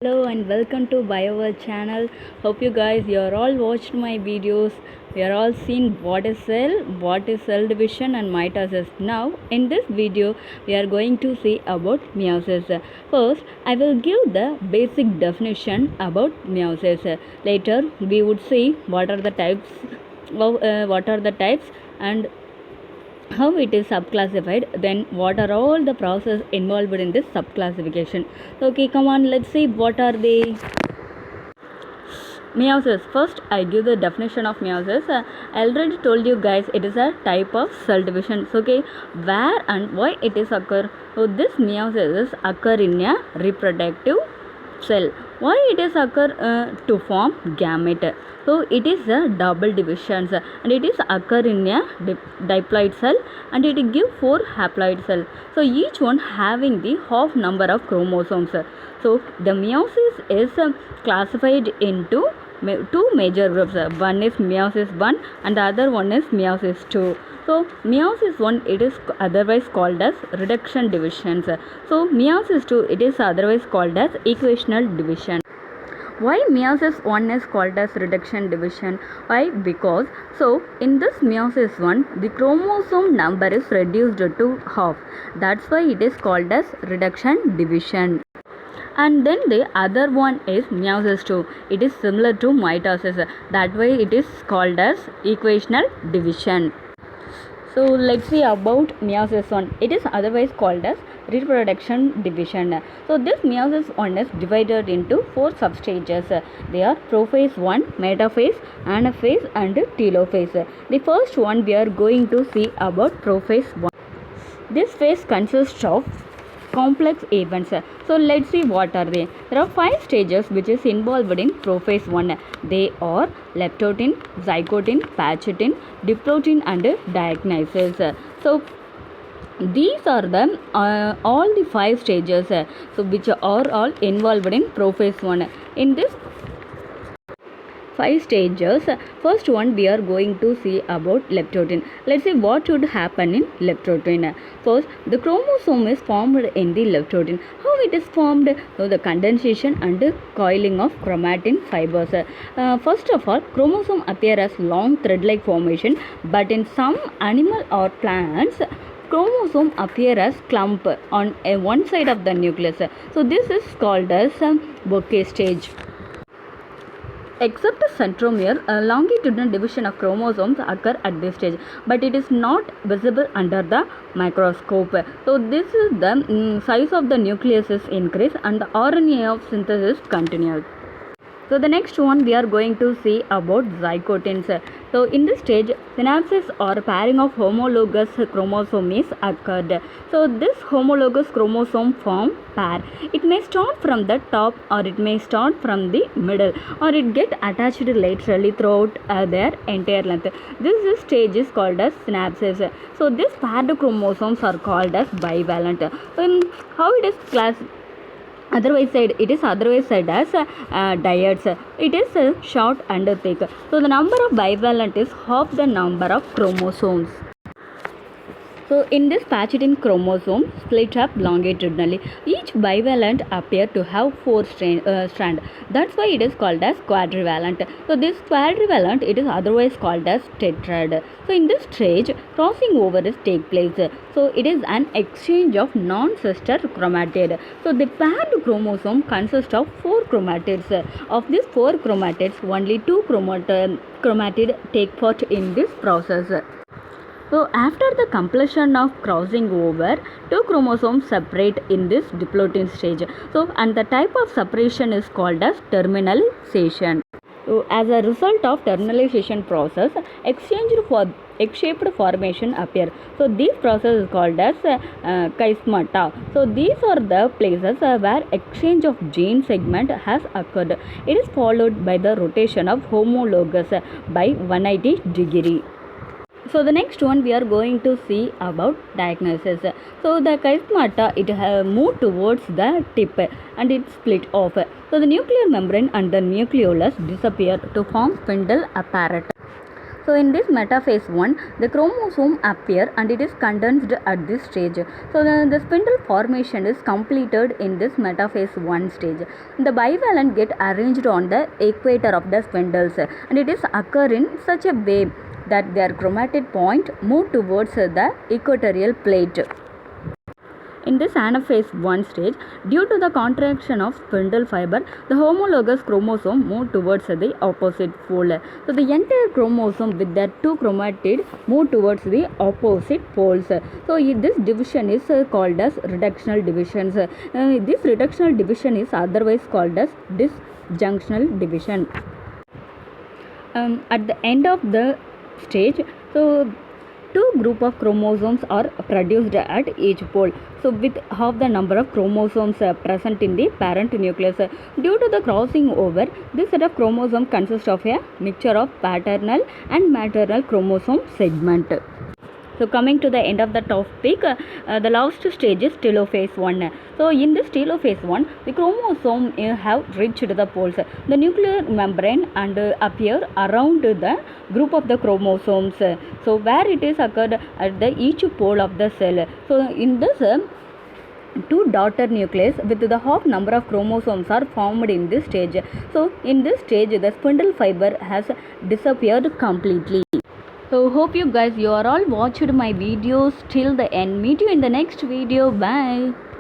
Hello and welcome to BioWorld channel. Hope you are all watched my videos. We are all seen what is cell division and mitosis. Now in this video we are going to see about meiosis. First I will give the basic definition about meiosis. Later we would see what are the types and how it is subclassified, then what are all the process involved in this subclassification. Okay, come on, let's see what are they. Meiosis. First I give the definition of meiosis. I already told you guys it is a type of cell division. So, okay, where and why it is occur. So this meiosis occur in a reproductive cell. Why it is occur to form gamete. So it is a double divisions and it is occur in a diploid cell and it give 4 haploid cell. So each one having the half number of chromosomes. So the meiosis is classified into two major groups. One is meiosis 1 and the other one is meiosis 2. So meiosis 1 it is otherwise called as reduction divisions. So meiosis 2 it is otherwise called as equational division. Why meiosis 1 is called as reduction division? Why? Because in this meiosis 1 the chromosome number is reduced to half. That's why it is called as reduction division. And then the other one is meiosis 2. It is similar to mitosis. That way it is called as equational division. So let's see about meiosis 1. It is otherwise called as reproduction division. So this meiosis 1 is divided into 4 substages. They are prophase 1, metaphase, anaphase and telophase. The first one we are going to see about prophase 1. This phase consists of complex events. So let's see what are they. There are 5 stages which is involved in prophase 1. They are leptotin, zygotin, pachytin, diplotin and diagnosis. So these are the all the 5 stages which are all involved in prophase 1. In this 5 stages, first one we are going to see about leptotin. Let's see what should happen in leptotin. First, the chromosome is formed in the leptotin. How it is formed? So the condensation and coiling of chromatin fibers. First of all, chromosome appear as long thread-like formation, but in some animal or plants chromosome appear as clump on one side of the nucleus. So this is called as bouquet stage. Except centromere, a longitudinal division of chromosomes occur at this stage, but it is not visible under the microscope. So this is the size of the nucleus is increased and the RNA of synthesis continued. So the next one we are going to see about zygotins. So in this stage, synapses or pairing of homologous chromosomes occurred. So this homologous chromosome form pair. It may start from the top or it may start from the middle or it get attached laterally throughout their entire length. This stage is called as synapses. So these paired chromosomes are called as bivalent. How it is class? It is otherwise said as diodes. It is short and thick. So the number of bivalent is half the number of chromosomes. So in this pachytin chromosome split up longitudinally. Each bivalent appear to have 4 strands. That's why it is called as quadrivalent. So this quadrivalent it is otherwise called as tetrad. So in this stage crossing over is take place. So it is an exchange of non-sister chromatid. So the paired chromosome consists of 4 chromatids. Of these 4 chromatids only 2 chromatid take part in this process. So after the completion of crossing over, 2 chromosomes separate in this diplotin stage. So and the type of separation is called as terminalization. So as a result of terminalization process, X-shaped formation appear. So this process is called as chiasmata. So these are the places where exchange of gene segment has occurred. It is followed by the rotation of homologous by 180 degree. So the next one we are going to see about diagnosis. So the chiasmata it moved towards the tip and it split off. So the nuclear membrane and the nucleolus disappear to form spindle apparatus. So in this metaphase 1, the chromosome appear and it is condensed at this stage. So the spindle formation is completed in this metaphase 1 stage. The bivalent get arranged on the equator of the spindles and it is occur in such a way that their chromatid point move towards the equatorial plate. In this anaphase 1 stage, due to the contraction of spindle fiber, the homologous chromosome move towards the opposite pole. So the entire chromosome with their two chromatid move towards the opposite poles. So this division is called as reductional divisions. This reductional division is otherwise called as disjunctional division. At the end of the stage, so two group of chromosomes are produced at each pole, so with half the number of chromosomes present in the parent nucleus. Due to the crossing over, this set of chromosomes consists of a mixture of paternal and maternal chromosome segment. So coming to the end of the topic, the last stage is telophase 1. So in this telophase 1, the chromosome have reached the poles. The nuclear membrane and appear around the group of the chromosomes. So where it is occurred at the each pole of the cell. So in this two daughter nucleus with the half number of chromosomes are formed in this stage. So in this stage, the spindle fiber has disappeared completely. So hope you guys, you are all watched my videos till the end. Meet you in the next video. Bye.